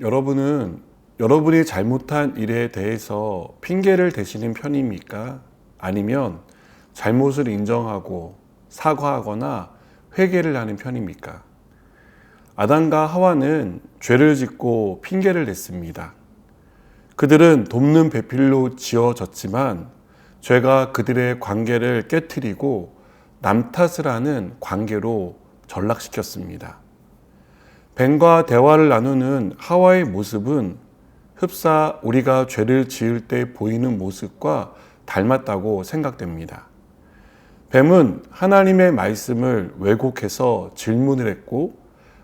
여러분은 여러분이 잘못한 일에 대해서 핑계를 대시는 편입니까? 아니면 잘못을 인정하고 사과하거나 회개를 하는 편입니까? 아담과 하와는 죄를 짓고 핑계를 댔습니다. 그들은 돕는 배필로 지어졌지만 죄가 그들의 관계를 깨트리고 남 탓을 하는 관계로 전락시켰습니다. 뱀과 대화를 나누는 하와의 모습은 흡사 우리가 죄를 지을 때 보이는 모습과 닮았다고 생각됩니다. 뱀은 하나님의 말씀을 왜곡해서 질문을 했고,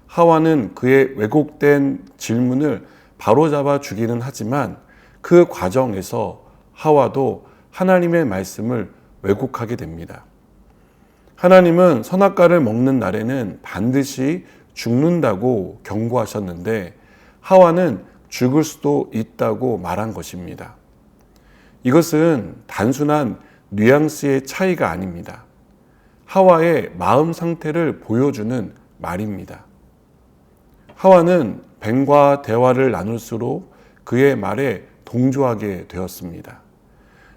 하와는 그의 왜곡된 질문을 바로잡아 주기는 하지만 그 과정에서 하와도 하나님의 말씀을 왜곡하게 됩니다. 하나님은 선악과를 먹는 날에는 반드시 죽는다고 경고하셨는데 하와는 죽을 수도 있다고 말한 것입니다. 이것은 단순한 뉘앙스의 차이가 아닙니다. 하와의 마음 상태를 보여주는 말입니다. 하와는 뱀과 대화를 나눌수록 그의 말에 동조하게 되었습니다.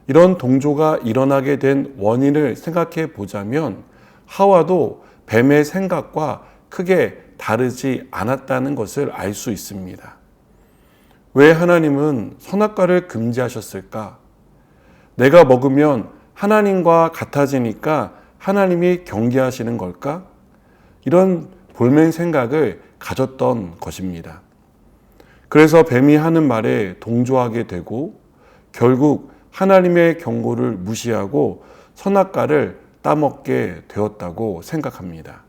이런 동조가 일어나게 된 원인을 생각해 보자면 하와도 뱀의 생각과 크게 다르지 않았다는 것을 알 수 있습니다. 왜 하나님은 선악과를 금지하셨을까? 내가 먹으면 하나님과 같아지니까 하나님이 경계하시는 걸까? 이런 볼멘 생각을 가졌던 것입니다. 그래서 뱀이 하는 말에 동조하게 되고 결국 하나님의 경고를 무시하고 선악과를 따먹게 되었다고 생각합니다.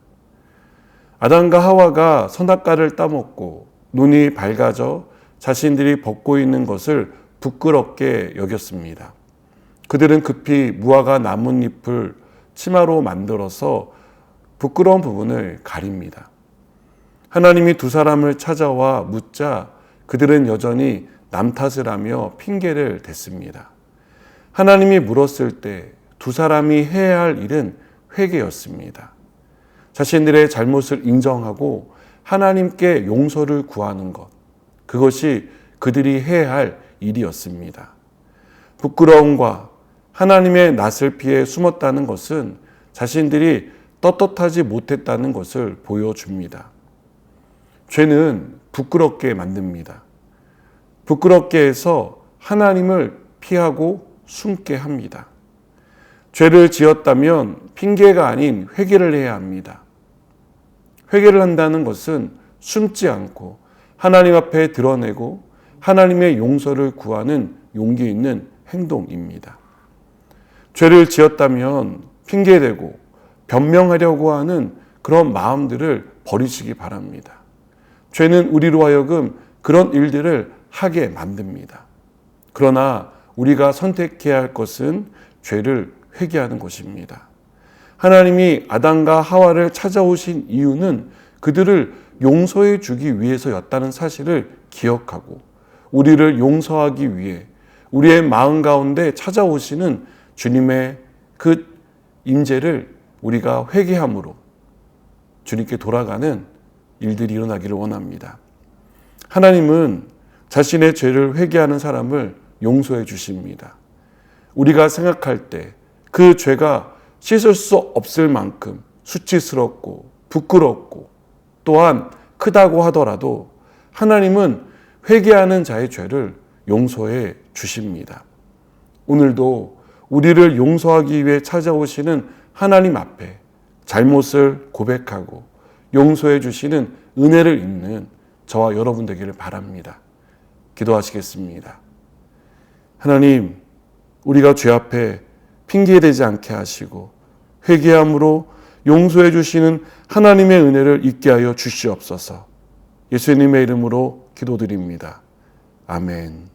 아담과 하와가 선악과를 따먹고 눈이 밝아져 자신들이 벗고 있는 것을 부끄럽게 여겼습니다. 그들은 급히 무화과 나뭇잎을 치마로 만들어서 부끄러운 부분을 가립니다. 하나님이 두 사람을 찾아와 묻자 그들은 여전히 남 탓을 하며 핑계를 댔습니다. 하나님이 물었을 때 두 사람이 해야 할 일은 회개였습니다. 자신들의 잘못을 인정하고 하나님께 용서를 구하는 것, 그것이 그들이 해야 할 일이었습니다. 부끄러움과 하나님의 낯을 피해 숨었다는 것은 자신들이 떳떳하지 못했다는 것을 보여줍니다. 죄는 부끄럽게 만듭니다. 부끄럽게 해서 하나님을 피하고 숨게 합니다. 죄를 지었다면 핑계가 아닌 회개를 해야 합니다. 회개를 한다는 것은 숨지 않고 하나님 앞에 드러내고 하나님의 용서를 구하는 용기 있는 행동입니다. 죄를 지었다면 핑계대고 변명하려고 하는 그런 마음들을 버리시기 바랍니다. 죄는 우리로 하여금 그런 일들을 하게 만듭니다. 그러나 우리가 선택해야 할 것은 죄를 회개하는 것입니다. 하나님이 아담과 하와를 찾아오신 이유는 그들을 용서해 주기 위해서였다는 사실을 기억하고 우리를 용서하기 위해 우리의 마음 가운데 찾아오시는 주님의 그 임재를 우리가 회개함으로 주님께 돌아가는 일들이 일어나기를 원합니다. 하나님은 자신의 죄를 회개하는 사람을 용서해 주십니다. 우리가 생각할 때 그 죄가 씻을 수 없을 만큼 수치스럽고 부끄럽고 또한 크다고 하더라도 하나님은 회개하는 자의 죄를 용서해 주십니다. 오늘도 우리를 용서하기 위해 찾아오시는 하나님 앞에 잘못을 고백하고 용서해 주시는 은혜를 입는 저와 여러분 되기를 바랍니다. 기도하시겠습니다. 하나님, 우리가 죄 앞에 핑계대지 않게 하시고 회개함으로 용서해 주시는 하나님의 은혜를 잊게 하여 주시옵소서. 예수님의 이름으로 기도드립니다. 아멘.